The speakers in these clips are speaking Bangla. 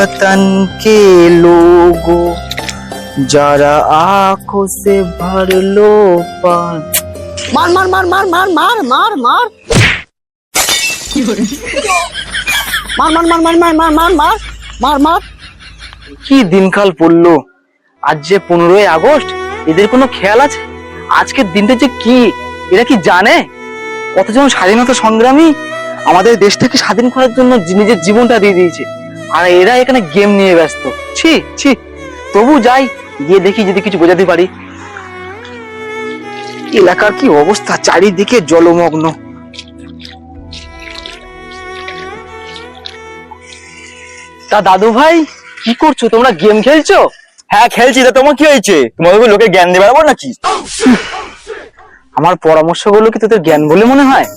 वतन के लोगों जरा आंखों से भर लो पान। मार मार मार मार मार मार मार मार मार मार मार मार मार मार मार मार मार। কি দিনকাল পড়লো, আজ যে 15ই আগস্ট। এদের কোনো খেয়াল আছে আজকের দিনটা যে কি? এরা কি জানে কতজন স্বাধীনতা সংগ্রামী আমাদের দেশটাকে স্বাধীন করার জন্য নিজের জীবনটা দিয়ে দিয়েছে, আর এরা এখানে গেম নিয়ে ব্যস্ত। ছি ছি, তবু যাই, গিয়ে দেখি যদি কিছু বোঝাতে পারি। এলাকার কি অবস্থা, চারিদিকে জলমগ্ন। তা দাদু ভাই কি করছো তোমরা, গেম খেলছো? হ্যাঁ খেলছি। তা তোমার কি হয়েছে? তোমাকে লোকে জ্ঞান দিয়ে বেড়াবো নাকি? আমার পরামর্শগুলো কি তোদের জ্ঞান বলে মনে হয়?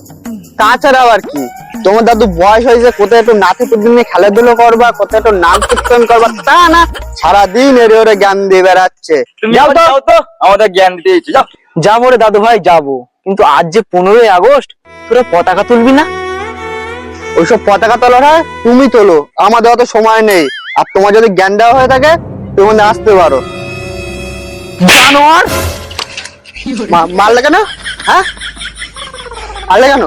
তাছাড়াও আর কি, তোমার দাদু বয়স হয়েছে, কোথায় একটু নাতি পুতি নিয়ে খেলাধুলো করবা, কোথায় একটু নাম কীর্তন করবা, তা না সারাদিন এরে ওরে জ্ঞান দিয়ে বেড়াচ্ছে। যাও তো, আমাদের জ্ঞান দিতে এসেছো, যাও। যাবো রে দাদু ভাই যাবো, কিন্তু আজ যে 15ই আগস্ট, তোরা পতাকা তুলবি না? ওইসব পতাকা তোলার হয় তুমি তোলো, আমাদের অত সময় নেই। আর তোমার যদি জ্ঞান দেওয়া হয়ে থাকে তুমি আসতে পারো। জানোয়ার, মারলে কেন? হ্যাঁ মারলে কেন?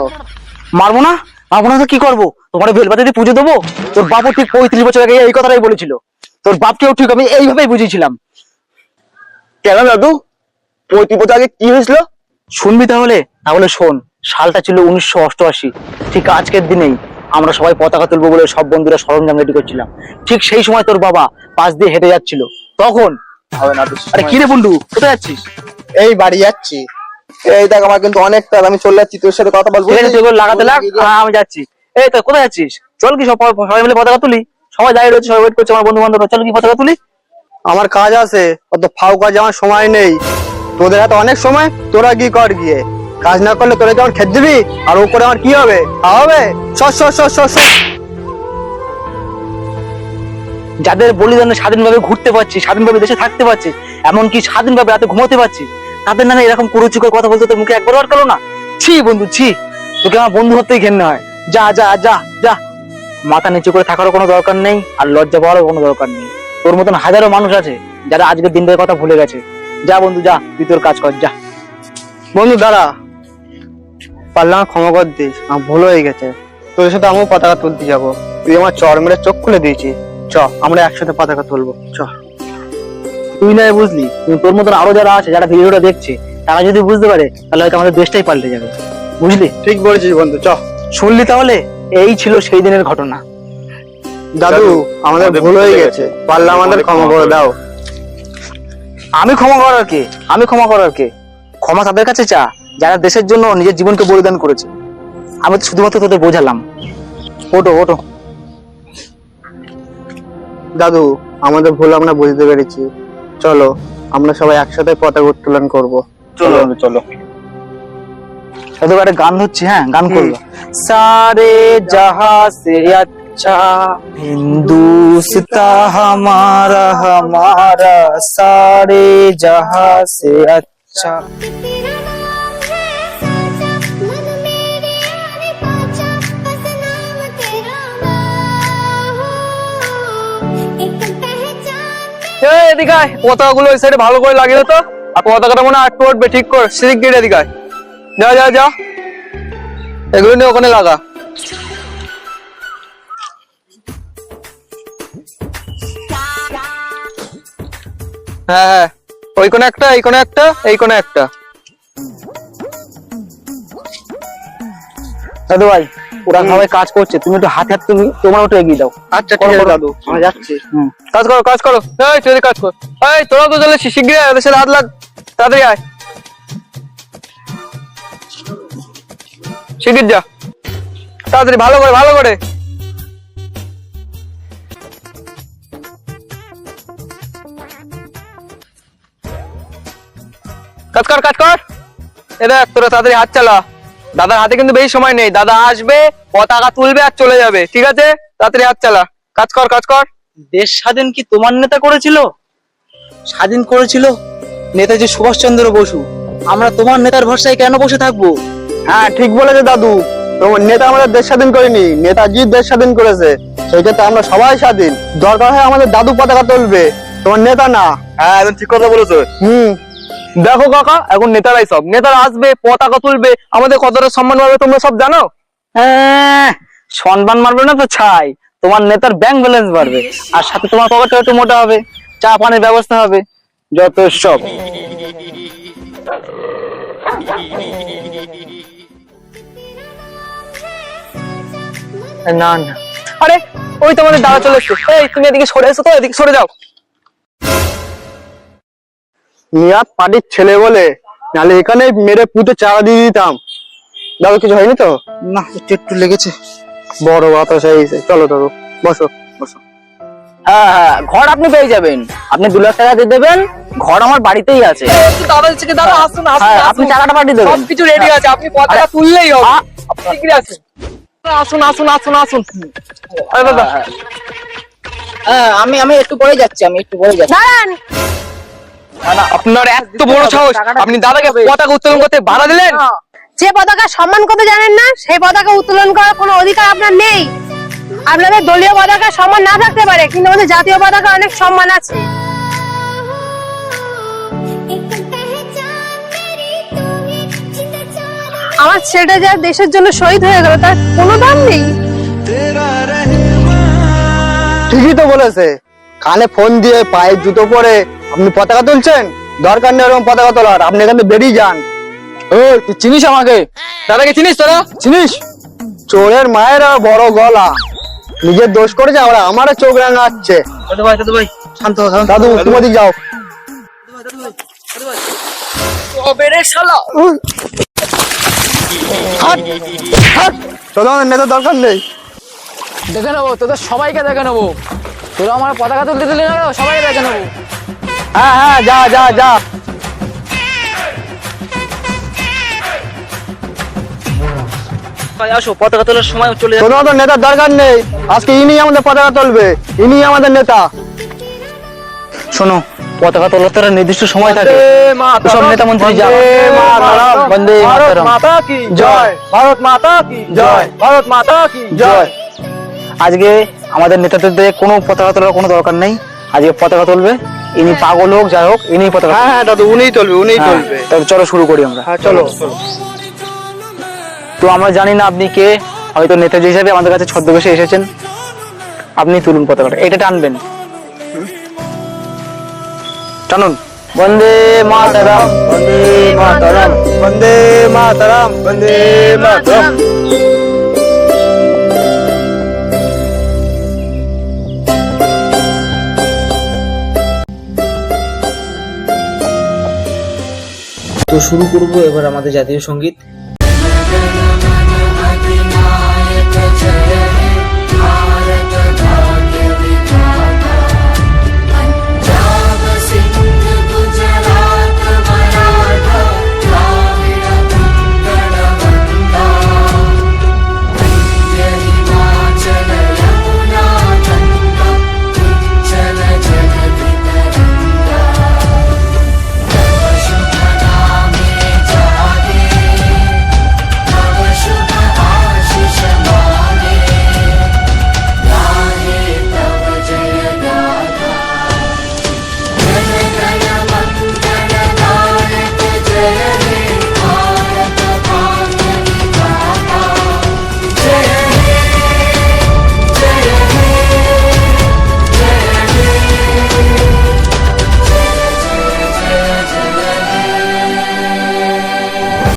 মারবো না, মারবো না তো কি করবো? তোমার বেলপাতে দিয়ে পুজো দেবো? তোর বাপও ঠিক 35 বছর আগে এই কথাটাই বলেছিল। তোর বাপকেও ঠিক আমি এইভাবেই বুঝিয়েছিলাম। কেন দাদু, 35 বছর আগে কি হয়েছিল? শুনবি তাহলে? তাহলে শোন, সালটা ছিল 1988। ঠিক আজকের দিনেই আমরা সবাই পতাকা তুলবো বলে সব বন্ধুরা সরঞ্জাম রেডি করছিলাম। ঠিক সেই সময় তোর বাবা পাশ দিয়ে হেঁটে যাচ্ছিল। তখন আরে কি রে বন্ধু, কোথায় যাচ্ছিস? এই বাড়ি যাচ্ছি। এই দেখ আমার কিন্তু অনেকটা, আমি চলে যাচ্ছি, তোর সাথে কথা বলবো। ঠিক আছে, তুই এগুলো লাগাতে লাগ, আমি যাচ্ছি। এই তো কোথায় যাচ্ছিস? চল কি সবাই মিলে পতাকা তুলি। সবাই দাঁড়িয়ে রয়েছে, সবাই ওয়েট করছে, আমার বন্ধু বান্ধবরা। চল কি পতাকা তুলি। আমার কাজ আছে, অত ফাউ কাজ আমার সময় নেই। তোদের হাতে অনেক সময়, তোরা কি কর গিয়ে। কাজ না করলে তোরা কেমন খেতে দিবি? আর ও করে আমার কি হবে? হবে যাদের বলিদানে স্বাধীনভাবে ঘুরতে পারছি, স্বাধীনভাবে দেশে থাকতে পারছি, এমনকি স্বাধীনভাবে রাতে ঘুমাতে পারছি, তাদের নামে এরকম কুরুচিকর কথা বলতে তোর মুখে একবারও আটকালো না? ছি বন্ধু ছি, তোকে আমার বন্ধু হতেই ঘেন্না হয়। যা যা যা যা, মাথা নিচু করে থাকারও কোনো দরকার নেই, আর লজ্জা পাওয়ারও কোনো দরকার নেই। তোর মতন হাজারো মানুষ আছে যারা আজকের দিনটার কথা ভুলে গেছে। যা বন্ধু যা, তুই তোর কাজ কর, যা। বন্ধু দাঁড়া, পারলে আমার ক্ষমা কর দিস, আমার ভুল হয়ে গেছে। তোর সাথে আমিও পতাকা তুলতে যাবো। তুই আমার চর মেরে চোখ খুলে দিয়েছি। চ আমরা একসাথে পতাকা তুলবো, চ। তুই নয় বুঝলি, কিন্তু তোর মতন আরো যারা আছে, যারা ভিডিওটা দেখছে, তারা যদি বুঝতে পারে তাহলে হয়তো আমাদের দেশটাই পাল্টে যাবে, বুঝলি? ঠিক বলেছিস বন্ধু, চ। শুনলি তাহলে? এই ছিল সেই দিনের ঘটনা। দাদু আমাদের ভুল হয়ে গেছে, পারলে আমাদের ক্ষমা করে দাও। আমি ক্ষমা করার কে? আমি ক্ষমা করার কে? ক্ষমা তাদের কাছে চা যারা দেশের জন্য নিজের জীবনকে বলিদান করেছে। আমি তো শুধুমাত্র তোদের বোঝালাম। ওটো ওটো। দাদু আমাদের ভুল আমরা বুঝতে পেরেছি, চলো আমরা সবাই একসাথে পতাকা উত্তোলন করবো। চলো চলো। তোদের একটা গান হচ্ছে, হ্যাঁ গান করবো। সারে জাহা সে আচ্ছা হিন্দুস্তান হামারা হামারা, সারে জাহা সে আচ্ছা। এদিকে আয়, পতাকাগুলো ওই সাইডে ভালো করে লাগিয়ে তো। আর পতাকাটা মনে হয় একটু উঠবে, ঠিক কর। সিরিক গেট এদিকে আয়, যা যা যা, এগুলো নিয়ে ওখানে লাগা। হ্যাঁ হ্যাঁ, ওই কোনে একটা, এই কোনে একটা, এই কোনে একটা। দাদু ভাই ওরা সবাই কাজ করছে, তুমি একটু হাতে হাত, তুমি তোমার ওটা এগিয়ে দাও। আচ্ছা ঠিক আছে দাদু, আমি যাচ্ছি। কাজ করো কাজ করো, এই তুই কাজ কর। এই তোরা তো চলে শিগগিরই আয়, ওদের সাথে হাত লাগ, তাড়াতাড়ি আয়, শিগগির যা, তাড়াতাড়ি, ভালো করে ভালো করে। কাজ কর কাজ কর। এ দেখ তোরা তাড়াতাড়ি হাত চালা। দাদার হাতে কিন্তু বেশি সময় নেই, দাদা আসবে, পতাকা তুলবে আর চলে যাবে, ঠিক আছে? তাড়াতাড়ি হাত চালা, কাজ কর কাজ কর। দেশ স্বাধীন কি তোমার নেতা করেছিল? স্বাধীন করেছিল নেতাজি সুভাষচন্দ্র বসু। আমরা তোমার নেতার ভরসায় কেন বসে থাকবো? হ্যাঁ ঠিক বলেছে দাদু, তোমার নেতা আমাদের দেশ স্বাধীন করেনি, নেতাজি দেশ স্বাধীন করেছে। সেইটা তো আমরা সবাই স্বাধীন। দরকার হয় আমাদের দাদু পতাকা তুলবে, তোমার নেতা না। হ্যাঁ একদম ঠিক কথা বলেছো। দেখো কাকা, এখন নেতারাই সব, নেতারা আসবে, পতাকা তুলবে, আমাদের কতটা সম্মান পাবে তোমরা সব জানো। সম্মান মারবে না তো ছাই, তোমার নেতার ব্যাংক ব্যালেন্স বাড়বে, আর সাথে তোমার পকেটটা একটু মোটা হবে, চা পানির ব্যবস্থা হবে, যত সব। না না, আরে ওই তো আমাদের দাদা চলে এসছে। এই তুমি এদিকে সরে এসো তো, এদিকে সরে যাও। নিয়াত পার্টির ছেলে বলে, নাহলে এখানে মেরে পুঁতে চারা দিয়ে দিতাম। দাদু কিছু হয়নি তো? না, একটু একটু লেগেছে। বড় বাতাস হয়েছে, চলো দাদু বসো বসো। হ্যাঁ হ্যাঁ, ঘর আপনি পেয়ে যাবেন, আপনি 2 লাখ টাকা দিয়ে দেবেন, ঘর আমার বাড়িতেই আছে। দাদা হচ্ছে কি, দাদা আসুন আসুন হ্যাঁ, আসুন। আপনি টাকাটা পাঠিয়ে দেবেন। সবকিছু রেডি আছে, আপনি পতাকা আরে, তুললেই হবে। আ- আপনি ঠিকই আছেন। আসুন আসুন আসুন আসুন। আরে দাদা, হ্যাঁ, আমি একটু পরে যাচ্ছি, দাঁড়ান, আপনার এত বড় সাহস, আপনি দাদাকে পতাকা উত্তোলন করতে বাধা দিলেন? যে পতাকা সম্মান করতে জানেন না সেই পতাকা উত্তোলন করার কোনো অধিকার আপনার নেই। আপনাদের দলীয় পতাকা সম্মান না থাকতে পারে, কিন্তু আমাদের জাতীয় পতাকা অনেক সম্মান আছে। আমার ছেলেটা যা দেশের জন্য শহীদ হয়ে গেল তার কোনো দাম নেই। ঠিকই তো বলেছে, কানে ফোন দিয়ে পায়ে জুতো পরে আপনি পতাকা তুলছেন। দরকার নেই এরকম পতাকা তোলার, আপনি এখান থেকে বেরিয়ে যান। ও তুই চিনিস আমাকে? দাদাকে চিনিস তোরা? চিনিস? চোরের মায়ের আর বড় গলা, নিজের দোষ করেছে, আবার আমারও চোখ রাঙাচ্ছে। দাদু ভাই শান্ত হও, শান্ত হও। দাদু তুমি ওদিক যাও। হাট, হাট। চলো, আমার নেতার দরকার নেই। দেখে নেবো তোদের সবাইকে, দেখে নেবো। তোরা আমার পতাকা তুলতে দিলি না, সবাইকে দেখে নেবো। হ্যাঁ হ্যাঁ, যা যা যা। ভাই আসো, পতাকা তোলার সময় চলে যাবে। কোনো তো নেতার দরকার নেই, আজকে ইনি আমাদের পতাকা তুলবে, ইনি আমাদের নেতা। শোনো, পতাকা তোলার তো একটা নির্দিষ্ট সময় থাকে, সব নেতা মন্ত্রী যাও। বন্দে ভারত মাতরম। মাতা কি জয়, ভারত মাতা কি জয়, ভারত মাতা কি জয়। আজকে আমাদের নেতাদের কোনো পতাকা তোলার কোনো দরকার নেই, আজকে পতাকা তুলবে ইনি, পাগল হোক যাই হোক, ইনি পতাকা হ্যাঁ হ্যাঁ দাদু, উনিই তুলবে, উনিই হ্যাঁ, তুলবে। তবে চলো শুরু করি আমরা। হ্যাঁ চলো। তো আমরা জানি না আপনি কে, হয়তো নেতাজি হিসাবে আমাদের কাছে ছদ্মবেশে এসেছেন। আপনি তুলুন পতাকাটা, এটা টানবেন, টানুন। বন্দে মাতরম, বন্দে মাতরম, বন্দে মাতরম, বন্দে মাতরম। তো শুরু করব এবার আমাদের জাতীয় সঙ্গীত।